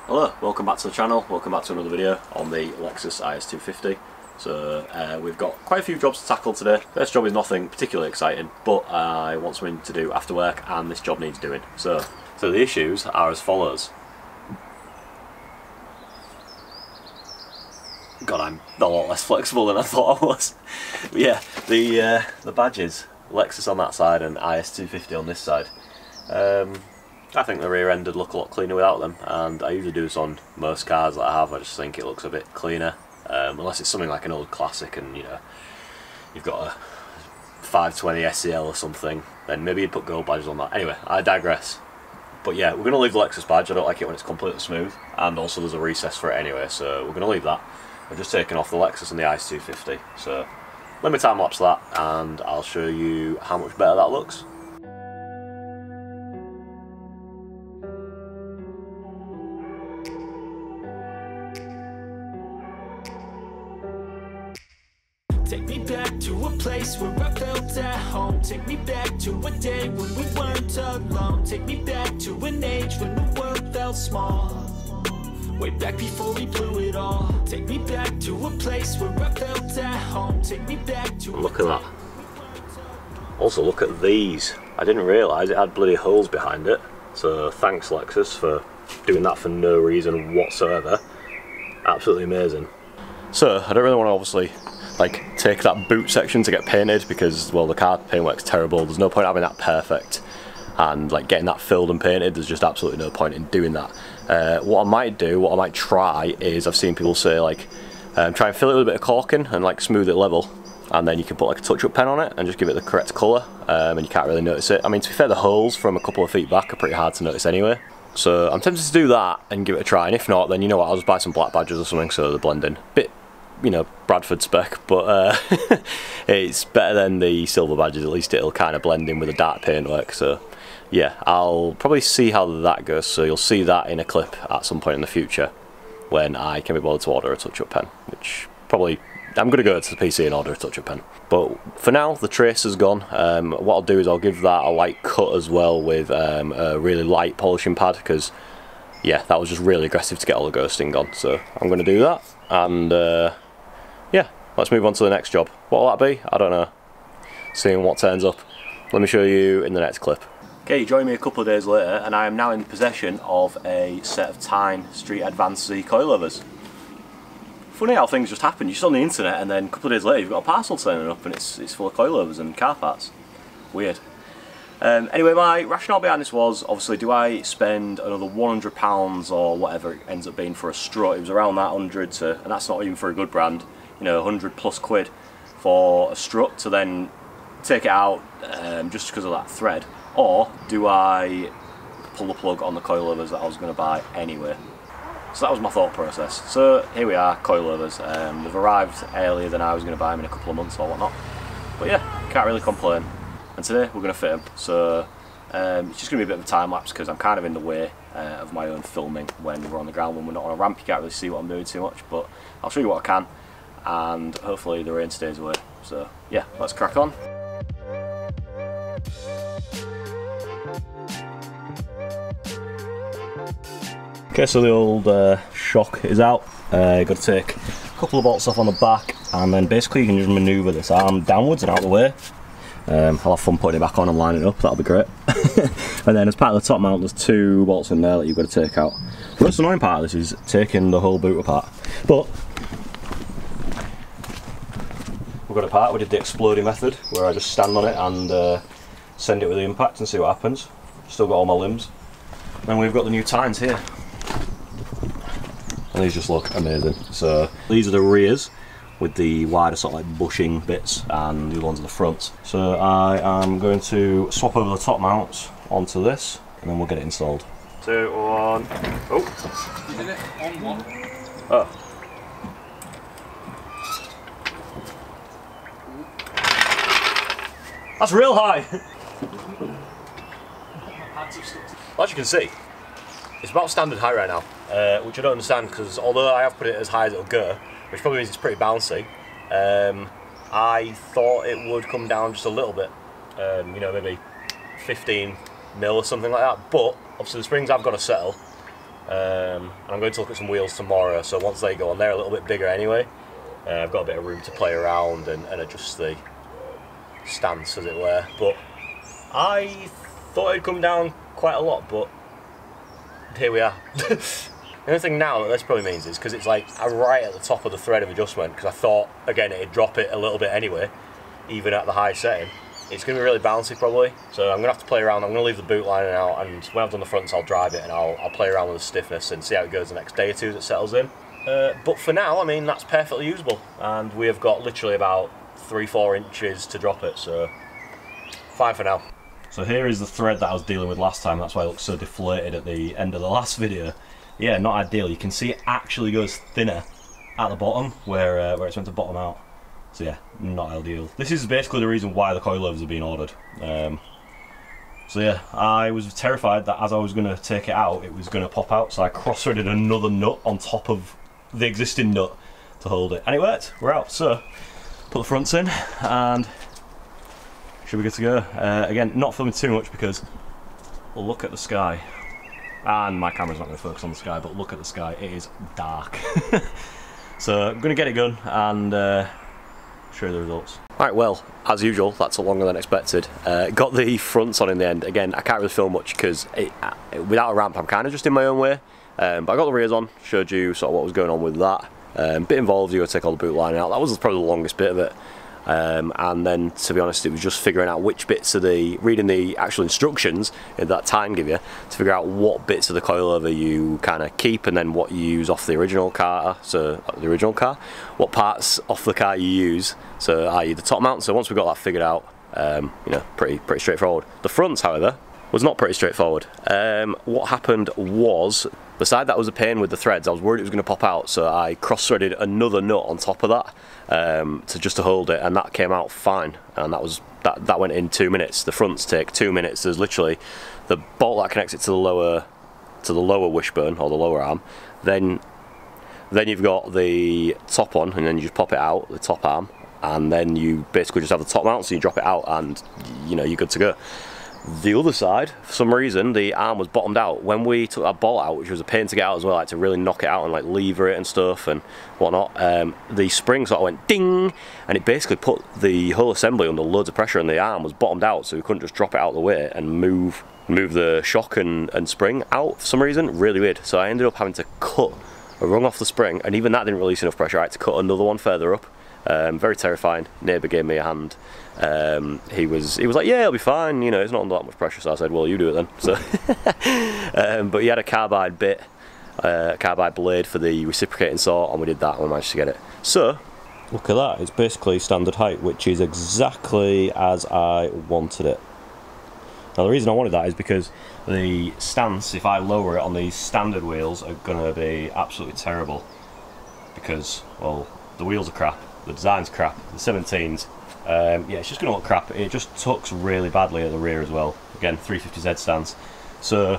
Hello, welcome back to the channel, welcome back to another video on the Lexus IS250. So we've got quite a few jobs to tackle today. First job is nothing particularly exciting, but I want something to do after work and this job needs doing. So the issues are as follows. God, I'm a lot less flexible than I thought I was. But yeah, the badges, Lexus on that side and IS250 on this side. I think the rear end would look a lot cleaner without them, and I usually do this on most cars that I have. I just think it looks a bit cleaner, unless it's something like an old classic and you know you've got a 520 SEL or something, then maybe you'd put gold badges on that. Anyway, I digress. But yeah, we're going to leave the Lexus badge. I don't like it when it's completely smooth, and also there's a recess for it anyway, so we're going to leave that. We're just taking off the Lexus and the IS250, so let me time lapse that and I'll show you how much better that looks. Take me back to a place where I felt at home. Take me back to a day when we weren't alone. Take me back to an age when the world felt small. Way back before we blew it all. Take me back to a place where I felt at home. Take me back to. Look at that. Also look at these. I didn't realise it had bloody holes behind it. So thanks Lexus for doing that for no reason whatsoever. Absolutely amazing. So I don't really want to obviously like take that boot section to get painted because, well, the car paintwork's terrible. There's no point having that perfect, and like getting that filled and painted, there's just absolutely no point in doing that. What I might try is, I've seen people say like try and fill it with a bit of caulking and like smooth it level, and then you can put like a touch-up pen on it and just give it the correct colour, and you can't really notice it. I mean, to be fair, the holes from a couple of feet back are pretty hard to notice anyway. So I'm tempted to do that and give it a try, and if not, then you know what, I'll just buy some black badges or something so they're blending. Bit, you know, Bradford spec, but it's better than the silver badges. At least it'll kind of blend in with the dark paintwork. So yeah, I'll probably see how that goes. So you'll see that in a clip at some point in the future when I can be bothered to order a touch-up pen, which probably I'm going to go to the PC and order a touch-up pen. But for now, the tracer's gone. What I'll do is I'll give that a light cut as well with a really light polishing pad, because yeah, that was just really aggressive to get all the ghosting gone. So I'm going to do that, and yeah, let's move on to the next job. What'll that be? I don't know. Seeing what turns up. Let me show you in the next clip. Okay, you join me a couple of days later and I am now in possession of a set of Tein Street Advanced Z coilovers. Funny how things just happen. You're just on the internet and then a couple of days later you've got a parcel turning up and it's full of coilovers and car parts. Weird. Anyway, my rationale behind this was, obviously, do I spend another £100 or whatever it ends up being for a strut? It was around that 100 to, and that's not even for a good brand, you know, 100 plus quid for a strut to then take it out just because of that thread, or do I pull the plug on the coilovers that I was going to buy anyway? So that was my thought process. So here we are, coilovers. They've arrived earlier than I was going to buy them, in a couple of months or whatnot, but yeah, can't really complain. And today we're going to fit them, so it's just going to be a bit of a time lapse because I'm kind of in the way of my own filming when we're on the ground. When we're not on a ramp, you can't really see what I'm doing too much, but I'll show you what I can, and hopefully the rain stays away. So yeah, let's crack on. Okay, so the old shock is out. Got to take a couple of bolts off on the back, and then basically you can just manoeuvre this arm downwards and out of the way. I'll have fun putting it back on and lining it up, that'll be great. And then as part of the top mount, there's two bolts in there that you've got to take out. The most annoying part of this is taking the whole boot apart. But we've got a part. We did the exploding method, where I just stand on it and send it with the impact and see what happens. Still got all my limbs. Then we've got the new Teins here. And these just look amazing. So these are the rears, with the wider sort of like bushing bits, and the other ones at the front. So I am going to swap over the top mounts onto this, and then we'll get it installed. 2, 1. Oh! You did it on one. Oh. That's real high! Well, as you can see, it's about standard height right now, which I don't understand, because although I have put it as high as it'll go, which probably means it's pretty bouncy, I thought it would come down just a little bit, you know, maybe 15 mil or something like that, but obviously the springs have got to settle, and I'm going to look at some wheels tomorrow, so once they go on, they're a little bit bigger anyway. I've got a bit of room to play around and adjust the stance, as it were, but I thought it'd come down quite a lot, but here we are. The only thing now that this probably means is because it's like right at the top of the thread of adjustment, because I thought, again, it'd drop it a little bit anyway, even at the high setting. It's going to be really bouncy probably, so I'm going to have to play around. I'm going to leave the boot lining out, and when I've done the fronts I'll drive it and I'll play around with the stiffness and see how it goes the next day or two as it settles in. But for now, I mean, that's perfectly usable, and we have got literally about 3-4 inches to drop it, so fine for now. So here is the thread that I was dealing with last time, that's why it looks so deflated at the end of the last video. Yeah, not ideal. You can see it actually goes thinner at the bottom where it's meant to bottom out. So yeah, not ideal. This is basically the reason why the coilovers are being ordered. So yeah, I was terrified that as I was going to take it out, it was going to pop out, so I cross-threaded another nut on top of the existing nut to hold it. And it worked, we're out. So, put the fronts in, and should be good to go. Again, not filming too much because look at the sky. And my camera's not going to focus on the sky, but look at the sky, it is dark. So I'm going to get it going and show you the results. Alright, well, as usual, that's longer than expected. Got the fronts on in the end. Again, I can't really film much because without a ramp I'm kind of just in my own way. But I got the rears on, showed you sort of what was going on with that. Bit involved, you got to take all the boot lining out. That was probably the longest bit of it. And then, to be honest, it was just figuring out which bits of reading the actual instructions that Tein give you, to figure out what bits of the coilover you kind of keep and then what you use off the original car, what parts off the car you use, so i.e. the top mount. So once we got that figured out, you know, pretty straightforward. The fronts, however, was not pretty straightforward. What happened was, the side that was a pain with the threads, I was worried it was going to pop out, so I cross-threaded another nut on top of that to hold it, and that came out fine. And that went in 2 minutes. The fronts take 2 minutes. There's literally the bolt that connects it to the lower wishbone or the lower arm. Then you've got the top one, and then you just pop it out, the top arm, and then you basically just have the top mount, so you drop it out, and you know you're good to go. The other side, for some reason, the arm was bottomed out. When we took that bolt out, which was a pain to get out as well, like to really knock it out and like lever it and stuff and whatnot, the spring sort of went ding, and it basically put the whole assembly under loads of pressure, and the arm was bottomed out, so we couldn't just drop it out of the way and move the shock and spring out for some reason. Really weird. So I ended up having to cut a rung off the spring, and even that didn't release enough pressure. I had to cut another one further up. Very terrifying. Neighbour gave me a hand. He was like, yeah, it'll be fine, you know, it's not under that much pressure. So I said, well, you do it then. So but he had a carbide bit, carbide blade for the reciprocating saw, and we did that and we managed to get it. So look at that, it's basically standard height, which is exactly as I wanted it. Now the reason I wanted that is because the stance, if I lower it on these standard wheels, are going to be absolutely terrible, because, well, the wheels are crap, the design's crap, the 17s, yeah, it's just going to look crap. It just tucks really badly at the rear as well. Again, 350Z stance. So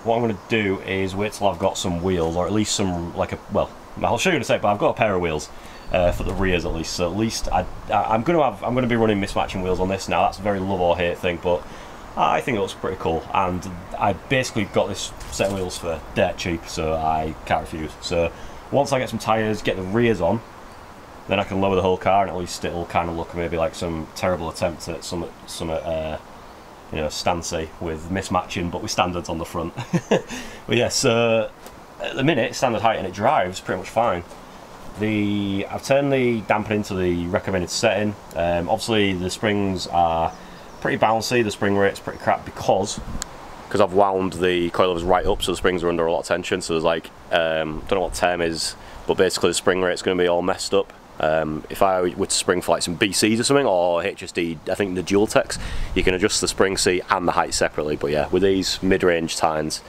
what I'm going to do is wait till I've got some wheels, or at least some, well, I'll show you in a sec, but I've got a pair of wheels for the rears at least. So at least I'm going to be running mismatching wheels on this now. That's a very love or hate thing, but I think it looks pretty cool. And I basically got this set of wheels for dirt cheap, so I can't refuse. So once I get some tyres, get the rears on, then I can lower the whole car, and at least it'll kind of look maybe like some terrible attempt at some you know, stancy with mismatching, but with standards on the front. But yeah, so at the minute, standard height, and it drives pretty much fine. I've turned the dampening to the recommended setting. Obviously the springs are pretty bouncy, the spring rate's pretty crap because I've wound the coilovers right up, so the springs are under a lot of tension. So there's like, don't know what term is, but basically the spring rate's going to be all messed up. If I were to spring for like some BCs or something, or HSD, I think the dual techs, you can adjust the spring seat and the height separately. But yeah, with these mid-range Teins,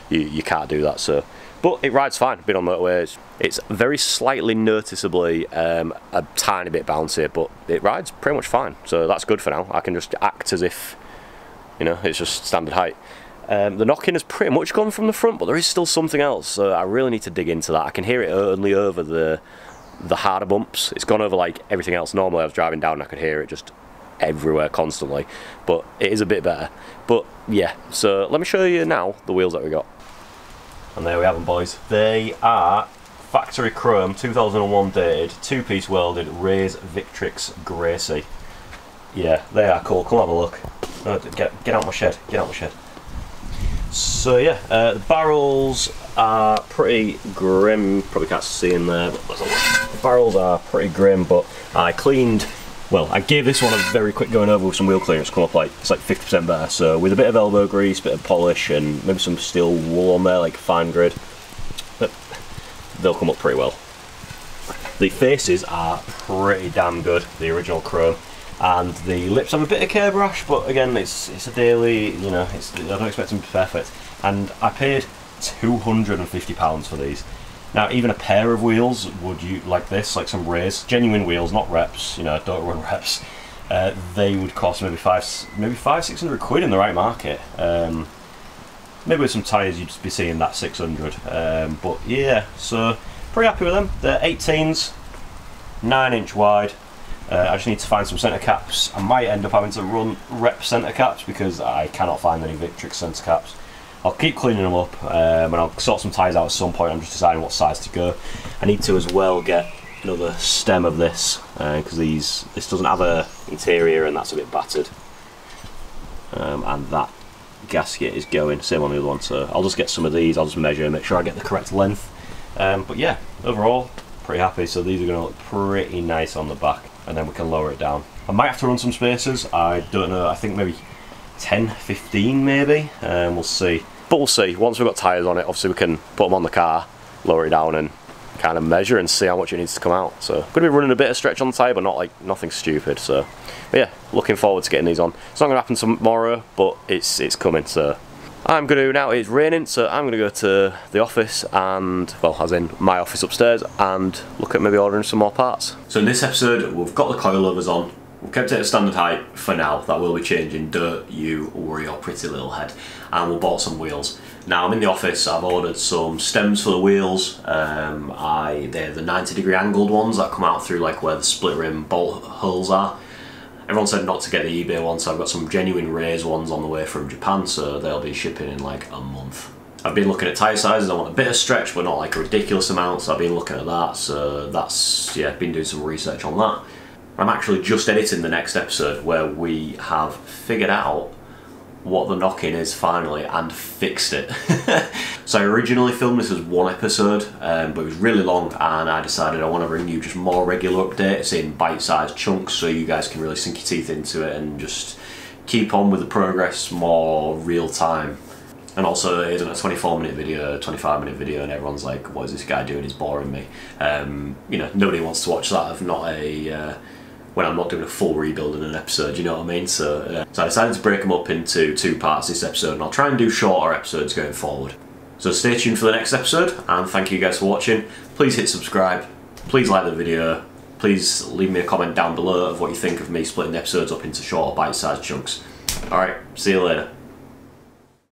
you can't do that. So, but it rides fine. Been on motorways. It's very slightly noticeably a tiny bit bouncy, but it rides pretty much fine. So that's good for now. I can just act as if, you know, it's just standard height. The knocking has pretty much gone from the front, but there is still something else. So I really need to dig into that. I can hear it only over the harder bumps. It's gone over like everything else. Normally I was driving down and I could hear it just everywhere constantly, but it is a bit better. But yeah, so let me show you now the wheels that we got. And there we have them, boys. They are factory chrome, 2001 dated, two-piece welded, Rays Victrix Gracie. Yeah, they are cool. Come have a look. Get out my shed. Get out my shed. So yeah, the barrels are pretty grim. Probably can't see in there, but the barrels are pretty grim. But I cleaned. Well, I gave this one a very quick going over with some wheel clearance. Come up like it's like 50% better. So with a bit of elbow grease, bit of polish, and maybe some steel wool on there, like fine grid, but they'll come up pretty well. The faces are pretty damn good. The original chrome. And the lips have a bit of care brush, but again, it's a daily, you know, I don't expect them to be perfect. And I paid £250 for these. Now, even a pair of wheels, would you like this, like some Rays, genuine wheels, not reps, you know, don't run reps. They would cost maybe 500-600 quid in the right market. Maybe with some tyres, you'd be seeing that 600. But yeah, so pretty happy with them. They're 18s, 9-inch wide. I just need to find some centre caps. I might end up having to run rep centre caps because I cannot find any Victrix centre caps. I'll keep cleaning them up and I'll sort some tyres out at some point. I'm just deciding what size to go. I need to as well get another stem of this because this doesn't have a interior and that's a bit battered. And that gasket is going, same on the other one, so I'll just get some of these, I'll just measure and make sure I get the correct length. But yeah, overall, pretty happy. So these are going to look pretty nice on the back. And then we can lower it down. I might have to run some spacers, I don't know, I think maybe 10, 15 maybe, we'll see. But we'll see, once we've got tyres on it, obviously we can put them on the car, lower it down and kind of measure and see how much it needs to come out. So, going to be running a bit of stretch on the tyre, but not like, nothing stupid, so. But yeah, looking forward to getting these on. It's not going to happen tomorrow, but it's coming, so. I'm going to, now it's raining, so I'm going to go to the office and, well, as in my office upstairs, and look at maybe ordering some more parts. So in this episode, we've got the coilovers on. We've kept it at standard height for now. That will be changing, don't you worry your pretty little head. And we bought some wheels. Now I'm in the office, I've ordered some stems for the wheels. They're the 90-degree angled ones that come out through like where the split rim bolt holes are. Everyone said not to get the eBay ones, so I've got some genuine Rays ones on the way from Japan, so they'll be shipping in like a month. I've been looking at tyre sizes, I want a bit of stretch but not like a ridiculous amount, so I've been looking at that, so that's, yeah, been doing some research on that. I'm actually just editing the next episode where we have figured out what the knock-in is finally and fixed it. So I originally filmed this as one episode, but it was really long and I decided I want to bring you just more regular updates in bite-sized chunks so you guys can really sink your teeth into it and just keep on with the progress more real time. And also it isn't a 24-minute video, 25-minute video and everyone's like, what is this guy doing, he's boring me. You know, nobody wants to watch that if not a when I'm not doing a full rebuild in an episode, you know what I mean? So I decided to break them up into 2 parts this episode, and I'll try and do shorter episodes going forward. So stay tuned for the next episode, and thank you guys for watching. Please hit subscribe, please like the video, please leave me a comment down below of what you think of me splitting the episodes up into shorter bite-sized chunks. Alright, see you later.